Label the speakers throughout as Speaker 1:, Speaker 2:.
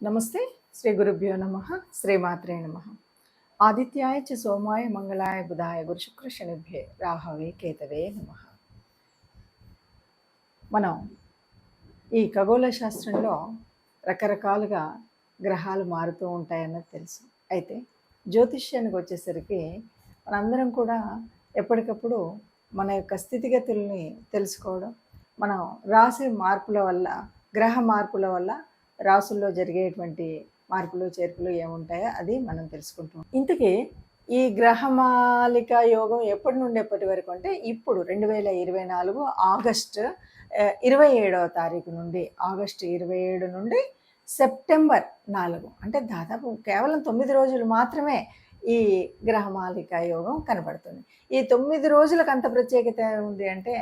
Speaker 1: నమస్తే. శ్రీ గురుభ్యో నమః. శ్రీమాత్రే నమః. ఆదిత్యాయ చ సోమాయ మంగళాయ బుధాయ గురు శుక్ర శనిభ్యే రాహవే కేతవే నమః. మనం ఈ ఖగోళ శాస్త్రంలో రకరకాలుగా గ్రహాలు మారుతూ ఉంటాయన్నది తెలుసు. అయితే జ్యోతిష్యానికి వచ్చేసరికి మనందరం కూడా ఎప్పటికప్పుడు మన యొక్క స్థితిగతుల్ని తెలుసుకోవడం, మనం రాసే మార్పుల వల్ల, గ్రహ మార్పుల వల్ల రాసుల్లో జరిగేటువంటి మార్పులు చేర్పులు ఏముంటాయో అది మనం తెలుసుకుంటాం. ఇంతకీ ఈ గ్రహమాలిక యోగం ఎప్పటి నుండి ఎప్పటి వరకు అంటే ఇప్పుడు 2024 ఆగస్టు 27వ తారీఖు నుండి, ఆగస్టు 27 నుండి సెప్టెంబర్ 4 అంటే దాదాపు కేవలం 9 రోజులు మాత్రమే ఈ గ్రహమాలిక యోగం కనబడుతుంది. ఈ 9 రోజులకు అంత ప్రత్యేకత ఉంది అంటే,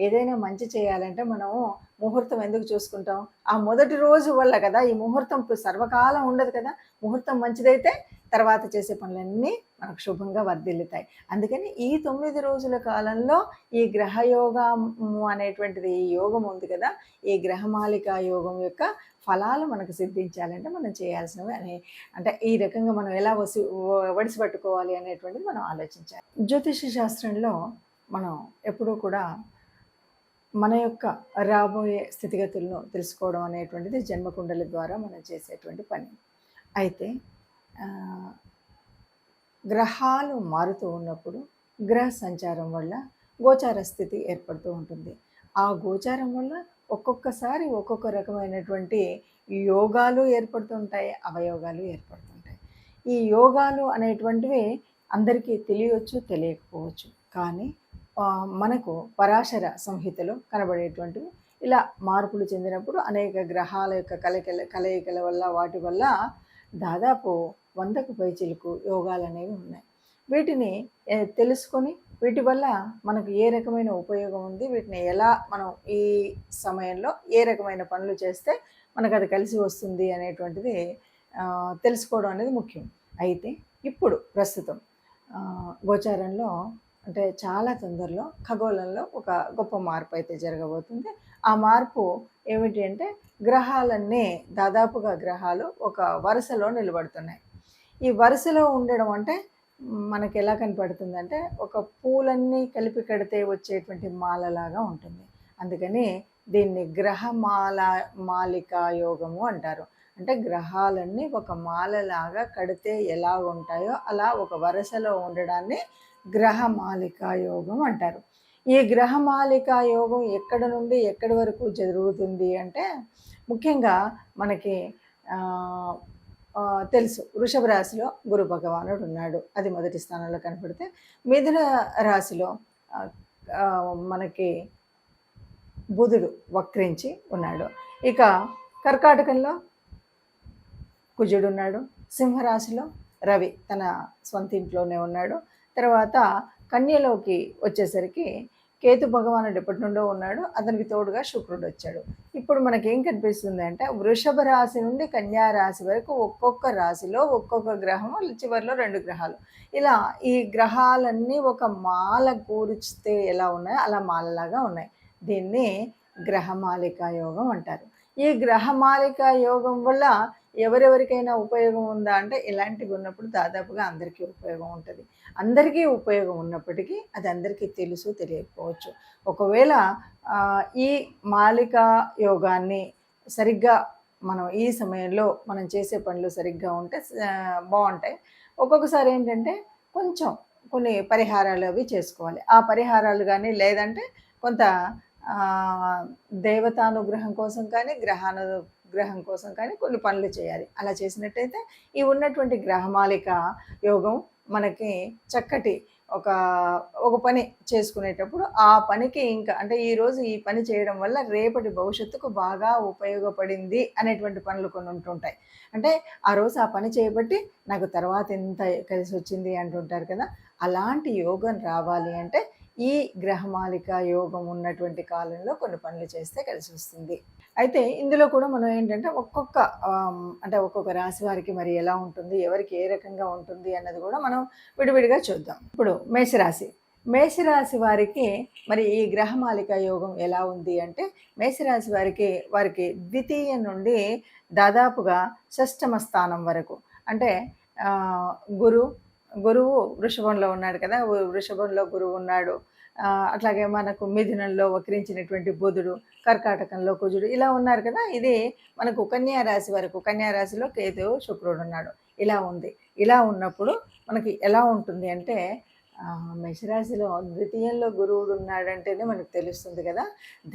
Speaker 1: ఏదైనా మంచి చేయాలంటే మనము ముహూర్తం ఎందుకు చూసుకుంటాం? ఆ మొదటి రోజు వల్ల కదా. ఈ ముహూర్తం సర్వకాలం ఉండదు కదా. ముహూర్తం మంచిదైతే తర్వాత చేసే పనులన్నీ మనకు శుభంగా వర్ధిల్లుతాయి. అందుకని ఈ 9 రోజుల కాలంలో ఈ గ్రహయోగము అనేటువంటిది, ఈ యోగం ఉంది కదా, ఈ గ్రహమాలిక యోగం యొక్క ఫలాలు మనకు సిద్ధించాలంటే మనం చేయాల్సినవి అంటే ఈ రకంగా మనం ఎలా వడిసి పట్టుకోవాలి అనేటువంటిది మనం ఆలోచించాలి. జ్యోతిష శాస్త్రంలో మనం ఎప్పుడూ కూడా మన యొక్క రాబోయే స్థితిగతులను తెలుసుకోవడం అనేటువంటిది జన్మకుండలి ద్వారా మనం చేసేటువంటి పని. అయితే గ్రహాలు మారుతూ ఉన్నప్పుడు గ్రహ సంచారం వల్ల గోచార స్థితి ఏర్పడుతూ ఉంటుంది. ఆ గోచారం వల్ల ఒక్కొక్కసారి ఒక్కొక్క రకమైనటువంటి యోగాలు ఏర్పడుతుంటాయి, అవయోగాలు ఏర్పడుతుంటాయి. ఈ యోగాలు అనేటువంటివి అందరికీ తెలియవచ్చు, తెలియకపోవచ్చు. కానీ మనకు పరాశర సంహితలో కనబడేటువంటివి ఇలా మార్పులు చెందినప్పుడు అనేక గ్రహాల యొక్క కలయికల వల్ల, వాటి వల్ల దాదాపు 100కు పైచిలుకు యోగాలు అనేవి ఉన్నాయి. వీటిని తెలుసుకొని వీటి వల్ల మనకు ఏ రకమైన ఉపయోగం ఉంది, వీటిని ఎలా మనం ఈ సమయంలో ఏ రకమైన పనులు చేస్తే మనకు అది కలిసి వస్తుంది అనేటువంటిది తెలుసుకోవడం అనేది ముఖ్యం. అయితే ఇప్పుడు ప్రస్తుతం గోచారంలో అంటే చాలా తొందరలో ఖగోళంలో ఒక గొప్ప మార్పు అయితే జరగబోతుంది. ఆ మార్పు ఏమిటి అంటే, గ్రహాలన్నీ దాదాపుగా గ్రహాలు ఒక వరుసలో నిలబడుతున్నాయి. ఈ వరుసలో ఉండడం అంటే మనకి ఎలా కనపడుతుందంటే, ఒక పూలన్నీ కలిపి కడితే వచ్చేటువంటి మాలలాగా ఉంటుంది. అందుకని దీన్ని మాలికా యోగము అంటారు. అంటే గ్రహాలన్నీ ఒక మాలలాగా కడితే ఎలా ఉంటాయో అలా ఒక వరుసలో ఉండడాన్ని గ్రహమాలికా యోగం అంటారు. ఈ గ్రహమాలికా యోగం ఎక్కడ నుండి ఎక్కడి వరకు జరుగుతుంది అంటే, ముఖ్యంగా మనకి తెలుసు, వృషభ రాశిలో గురు భగవానుడు ఉన్నాడు, అది మొదటి స్థానంలో కనపడితే, మిథున రాశిలో మనకి బుధుడు వక్రించి ఉన్నాడు. ఇక కర్కాటకంలో కుజుడు ఉన్నాడు. సింహరాశిలో రవి తన సొంత ఇంట్లోనే ఉన్నాడు. తర్వాత కన్యలోకి వచ్చేసరికి కేతు భగవానుడు ఎప్పటి నుండో ఉన్నాడు, అతనికి తోడుగా శుక్రుడు వచ్చాడు. ఇప్పుడు మనకేం కనిపిస్తుంది అంటే, వృషభ రాశి నుండి కన్యా రాశి వరకు ఒక్కొక్క రాశిలో ఒక్కొక్క గ్రహము, చివరిలో 2 గ్రహాలు, ఇలా ఈ గ్రహాలన్నీ ఒక మాల కూర్చితే ఎలా ఉన్నాయో అలా మాలలాగా ఉన్నాయి. దీన్ని గ్రహమాలికా యోగం అంటారు. ఈ గ్రహమాలికా యోగం వల్ల ఎవరెవరికైనా ఉపయోగం ఉందా అంటే, ఇలాంటివి ఉన్నప్పుడు దాదాపుగా అందరికీ ఉపయోగం ఉంటుంది. అందరికీ ఉపయోగం ఉన్నప్పటికీ అది అందరికీ తెలుసు, తెలియకపోవచ్చు. ఒకవేళ ఈ మాలికా యోగాన్ని సరిగ్గా మనం ఈ సమయంలో మనం చేసే పనులు సరిగ్గా ఉంటే బాగుంటాయి. ఒక్కొక్కసారి ఏంటంటే కొన్ని పరిహారాలు అవి చేసుకోవాలి. ఆ పరిహారాలు కానీ, లేదంటే కొంత దేవతానుగ్రహం కోసం కానీ, గ్రహం కోసం కానీ కొన్ని పనులు చేయాలి. అలా చేసినట్టయితే ఈ ఉన్నటువంటి గ్రహమాలిక యోగం మనకి చక్కటి ఒక పని చేసుకునేటప్పుడు ఆ పనికి ఇంకా అంటే ఈరోజు ఈ పని చేయడం వల్ల రేపటి భవిష్యత్తుకు బాగా ఉపయోగపడింది అనేటువంటి పనులు కొన్ని ఉంటుంటాయి. అంటే ఆ రోజు ఆ పని చేయబట్టి నాకు తర్వాత ఎంత కలిసి వచ్చింది అంటుంటారు కదా. అలాంటి యోగం రావాలి అంటే ఈ గ్రహమాలిక యోగం ఉన్నటువంటి కాలంలో కొన్ని పనులు చేస్తే కలిసి వస్తుంది. అయితే ఇందులో కూడా మనం ఏంటంటే ఒక్కొక్క రాశి వారికి మరి ఎలా ఉంటుంది, ఎవరికి ఏ రకంగా ఉంటుంది అన్నది కూడా మనం విడివిడిగా చూద్దాం. ఇప్పుడు మేషరాశి వారికి మరి ఈ గ్రహమాలిక యోగం ఎలా ఉంది అంటే, మేషరాశి వారికి ద్వితీయ నుండి దాదాపుగా షష్టమ స్థానం వరకు అంటే ఆహ్, గురు గురువు వృషభంలో ఉన్నాడు కదా! వృషభంలో గురువు ఉన్నాడు. అట్లాగే మనకు మిథునంలో వక్రించినటువంటి బుధుడు, కర్కాటకంలో కుజుడు ఇలా ఉన్నారు కదా! ఇది మనకు కన్యా రాశి వరకు, కన్యా రాశిలో కేతువు, శుక్రుడు ఉన్నాడు. ఇలా ఉంది. ఇలా ఉన్నప్పుడు మనకి ఎలా ఉంటుంది అంటే మేషరాశిలో ద్వితీయంలో గురువుడు ఉన్నాడంటేనే మనకు తెలుస్తుంది కదా!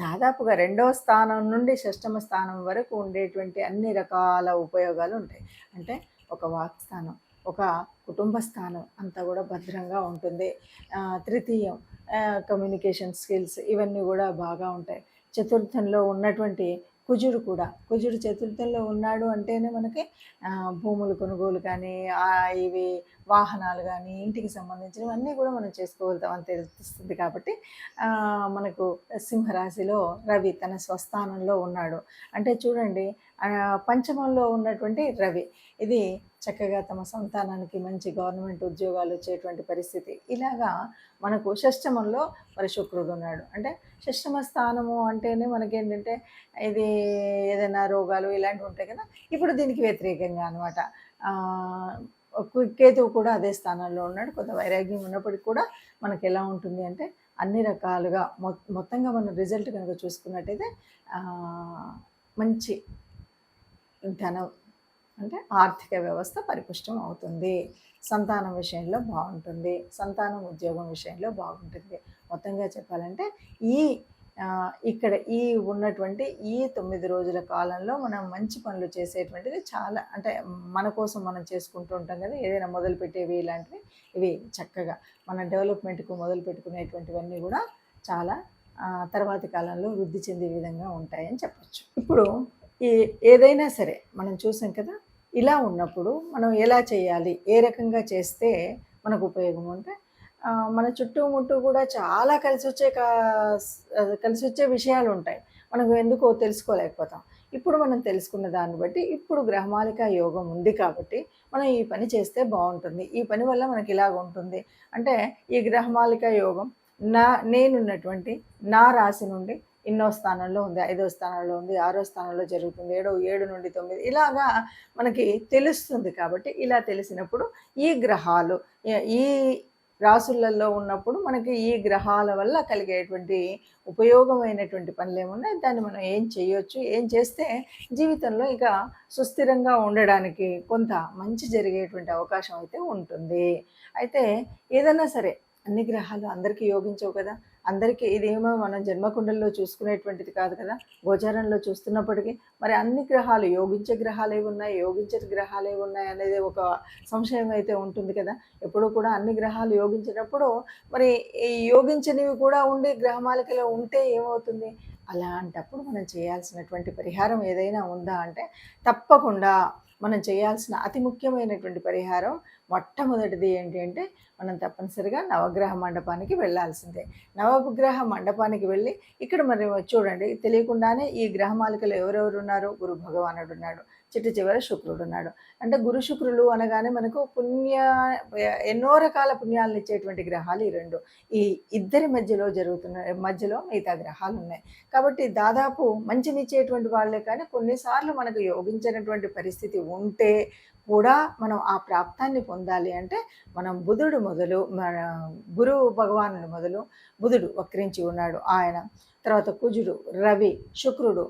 Speaker 1: దాదాపుగా రెండవ స్థానం నుండి షష్టమ స్థానం వరకు ఉండేటువంటి అన్ని రకాల ఉపయోగాలు ఉంటాయి. అంటే ఒక వాక్ స్థానం, ఒక కుటుంబ స్థానం అంతా కూడా భద్రంగా ఉంటుంది. తృతీయం కమ్యూనికేషన్ స్కిల్స్ ఇవన్నీ కూడా బాగా ఉంటాయి. చతుర్థంలో ఉన్నటువంటి కుజుడు చతుర్థంలో ఉన్నాడు అంటేనే మనకి భూములు కొనుగోలు కానీ, ఇవి వాహనాలు కానీ, ఇంటికి సంబంధించినవన్నీ కూడా మనం చేసుకోగలుగుతాం అని తెలుస్తుంది. కాబట్టి మనకు సింహరాశిలో రవి తన స్వస్థానంలో ఉన్నాడు. అంటే చూడండి, పంచమంలో ఉన్నటువంటి రవి ఇది చక్కగా తమ సంతానానికి మంచి గవర్నమెంట్ ఉద్యోగాలు వచ్చేటువంటి పరిస్థితి. ఇలాగా మనకు షష్టమంలో మరి శుక్రుడు ఉన్నాడు. అంటే షష్టమ స్థానము అంటేనే మనకేంటంటే ఇది ఏదైనా రోగాలు ఇలాంటివి ఉంటాయి కదా! ఇప్పుడు దీనికి వ్యతిరేకంగా అనమాట. కేతువు కూడా అదే స్థానంలో ఉన్నాడు. కొంత వైరాగ్యం ఉన్నప్పటికీ కూడా మనకి ఎలా ఉంటుంది అంటే అన్ని రకాలుగా మొత్తంగా మనం రిజల్ట్ కనుక చూసుకున్నట్టయితే మంచి ధనం అంటే ఆర్థిక వ్యవస్థ పరిపుష్టం అవుతుంది. సంతానం విషయంలో బాగుంటుంది. సంతానం ఉద్యోగం విషయంలో బాగుంటుంది. మొత్తంగా చెప్పాలంటే ఈ ఇక్కడ ఈ ఉన్నటువంటి ఈ 9 రోజుల కాలంలో మనం మంచి పనులు చేసేటువంటిది చాలా అంటే మన కోసం మనం చేసుకుంటూ ఉంటాం కదా! ఏదైనా మొదలుపెట్టేవి ఇలాంటివి ఇవి చక్కగా మన డెవలప్మెంట్‌కు మొదలు పెట్టుకునేటువంటివన్నీ కూడా చాలా తర్వాతి కాలంలో వృద్ధి చెందే విధంగా ఉంటాయని చెప్పొచ్చు. ఇప్పుడు ఏదైనా సరే మనం చూసాం కదా! ఇలా ఉన్నప్పుడు మనం ఎలా చేయాలి? ఏ రకంగా చేస్తే మనకు ఉపయోగం అంటే మన చుట్టుముట్టు కూడా చాలా కలిసొచ్చే విషయాలు ఉంటాయి. మనకు ఎందుకో తెలుసుకోలేకపోతాం. ఇప్పుడు మనం తెలుసుకున్న దాన్ని బట్టి ఇప్పుడు గ్రహమాలిక యోగం ఉంది కాబట్టి మనం ఈ పని చేస్తే బాగుంటుంది. ఈ పని వల్ల మనకి ఇలాగ ఉంటుంది. అంటే ఈ గ్రహమాలిక యోగం నేనున్నటువంటి నా రాశి నుండి ఎన్నో స్థానంలో ఉంది, 5వ స్థానంలో ఉంది, 6వ స్థానంలో జరుగుతుంది, 7 నుండి 9 ఇలాగా మనకి తెలుస్తుంది. కాబట్టి ఇలా తెలిసినప్పుడు ఈ గ్రహాలు ఈ రాసులలో ఉన్నప్పుడు మనకి ఈ గ్రహాల వల్ల కలిగేటువంటి ఉపయోగమైనటువంటి పనులు ఏమున్నాయి, దాన్ని మనం ఏం చేయొచ్చు, ఏం చేస్తే జీవితంలో ఇక సుస్థిరంగా ఉండడానికి కొంత మంచి జరిగేటువంటి అవకాశం అయితే ఉంటుంది. అయితే ఏదైనా సరే అన్ని గ్రహాలు అందరికీ యోగించవు కదా! అందరికీ ఇదేమో మనం జన్మకుండల్లో చూసుకునేటువంటిది కాదు కదా! గోచారంలో చూస్తున్నప్పటికీ మరి అన్ని గ్రహాలు యోగించే గ్రహాలు ఏవి ఉన్నాయి, యోగించని గ్రహాలు ఏవి ఉన్నాయి అనేది ఒక సంశయం అయితే ఉంటుంది కదా! ఎప్పుడూ కూడా అన్ని గ్రహాలు యోగించినప్పుడు మరి ఈ యోగించనివి కూడా ఉండి గ్రహమాలికలో ఉంటే ఏమవుతుంది? అలాంటప్పుడు మనం చేయాల్సినటువంటి పరిహారం ఏదైనా ఉందా అంటే తప్పకుండా మనం చేయాల్సిన అతి ముఖ్యమైనటువంటి పరిహారం మొట్టమొదటిది ఏంటి అంటే మనం తప్పనిసరిగా నవగ్రహ మండపానికి వెళ్ళాల్సిందే. నవగ్రహ మండపానికి వెళ్ళి ఇక్కడ మరి చూడండి తెలియకుండానే ఈ గ్రహమాలికలో ఎవరెవరు ఉన్నారు? గురు భగవానుడు ఉన్నాడు, చిట్ట చివర శుక్రుడు ఉన్నాడు. అంటే గురు శుక్రులు అనగానే మనకు ఎన్నో రకాల పుణ్యాలను ఇచ్చేటువంటి గ్రహాలు ఈ రెండు. ఈ ఇద్దరి మధ్యలో మిగతా గ్రహాలు ఉన్నాయి. కాబట్టి దాదాపు మంచినిచ్చేటువంటి వాళ్ళే కానీ కొన్నిసార్లు మనకు యోగించినటువంటి పరిస్థితి ఉంటే కూడా మనం ఆ ప్రాప్తాన్ని పొందాలి అంటే మనం బుధుడు మొదలు మన గురువు భగవానుడు మొదలు బుధుడు వక్రించి ఉన్నాడు ఆయన, తర్వాత కుజుడు, రవి, శుక్రుడు,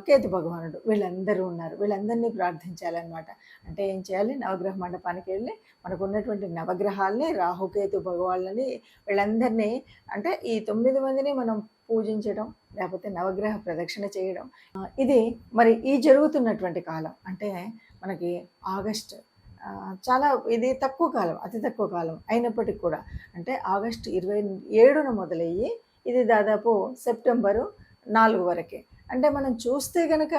Speaker 1: కేతు భగవానుడు వీళ్ళందరూ ఉన్నారు. వీళ్ళందరినీ ప్రార్థించాలన్నమాట. అంటే ఏం చేయాలి? నవగ్రహ మండపానికి వెళ్ళి మనకు ఉన్నటువంటి నవగ్రహాలని రాహుకేతు భగవాళ్ళని వీళ్ళందరినీ అంటే ఈ 9 మందిని మనం పూజించడం లేకపోతే నవగ్రహ ప్రదక్షిణ చేయడం ఇది మరి ఈ జరుగుతున్నటువంటి కాలం అంటే మనకి ఆగస్ట్ చాలా ఇది తక్కువ కాలం, అతి తక్కువ కాలం అయినప్పటికీ కూడా అంటే ఆగస్టు 27న మొదలయ్యి ఇది దాదాపు సెప్టెంబరు 4 వరకే. అంటే మనం చూస్తే కనుక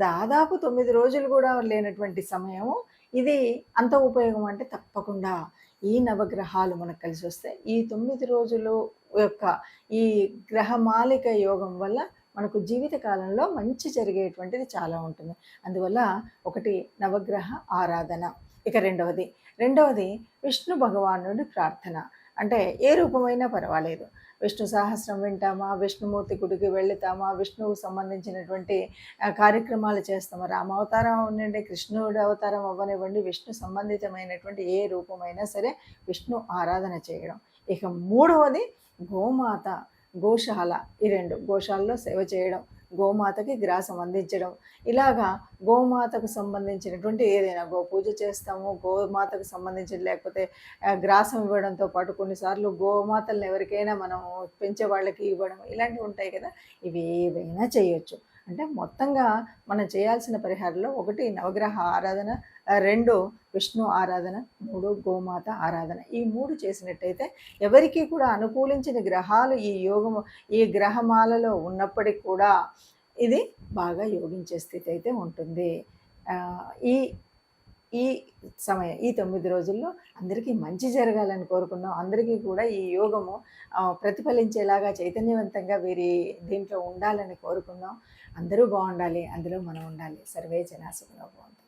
Speaker 1: దాదాపు 9 రోజులు కూడా లేనటువంటి సమయము ఇది. అంత ఉపయోగం అంటే తప్పకుండా ఈ నవగ్రహాలు మనకు కలిసి వస్తే ఈ 9 రోజులు యొక్క ఈ గ్రహమాలిక యోగం వల్ల మనకు జీవిత కాలంలో మంచి జరిగేటువంటిది చాలా ఉంటుంది. అందువల్ల ఒకటి నవగ్రహ ఆరాధన. ఇక రెండవది విష్ణు భగవానుడి ప్రార్థన. అంటే ఏ రూపమైనా పర్వాలేదు. విష్ణు సహస్రం వింటామా, విష్ణుమూర్తి గుడికి వెళుతామా, విష్ణువుకు సంబంధించినటువంటి కార్యక్రమాలు చేస్తామా, రామావతారం అవ్వనివ్వండి, కృష్ణుడి అవతారం అవ్వనివ్వండి, విష్ణు సంబంధితమైనటువంటి ఏ రూపమైనా సరే విష్ణు ఆరాధన చేయడం. ఇక మూడవది గోమాత, గోశాల. ఈ 2 గోశాలలో సేవ చేయడం, గోమాతకి గ్రాసం అందించడం. ఇలాగా గోమాతకు సంబంధించినటువంటి ఏదైనా గోపూజ చేస్తాము, గోమాతకు సంబంధించిన లేకపోతే గ్రాసం ఇవ్వడంతో పాటు కొన్నిసార్లు గోమాతలను ఎవరికైనా మనం పెంచే వాళ్ళకి ఇవ్వడం ఇలాంటివి ఉంటాయి కదా. ఇవి ఏవైనా చేయొచ్చు. అంటే మొత్తంగా మనం చేయాల్సిన పరిహారంలో 1 నవగ్రహ ఆరాధన, 2 విష్ణు ఆరాధన, 3 గోమాత ఆరాధన. ఈ 3 చేసినట్టయితే ఎవరికీ కూడా అనుకూలించిన గ్రహాలు ఈ గ్రహమాలలో ఉన్నప్పటికి కూడా ఇది బాగా యోగించే స్థితి అయితే ఉంటుంది. ఈ ఈ ఈ 9 రోజుల్లో అందరికీ మంచి జరగాలని కోరుకుందాం. అందరికీ కూడా ఈ యోగము ప్రతిఫలించేలాగా చైతన్యవంతంగా దీంట్లో ఉండాలని కోరుకుందాం. అందరూ బాగుండాలి, అందులో మనం ఉండాలి. సర్వే జనా సుఖినో భవంతు.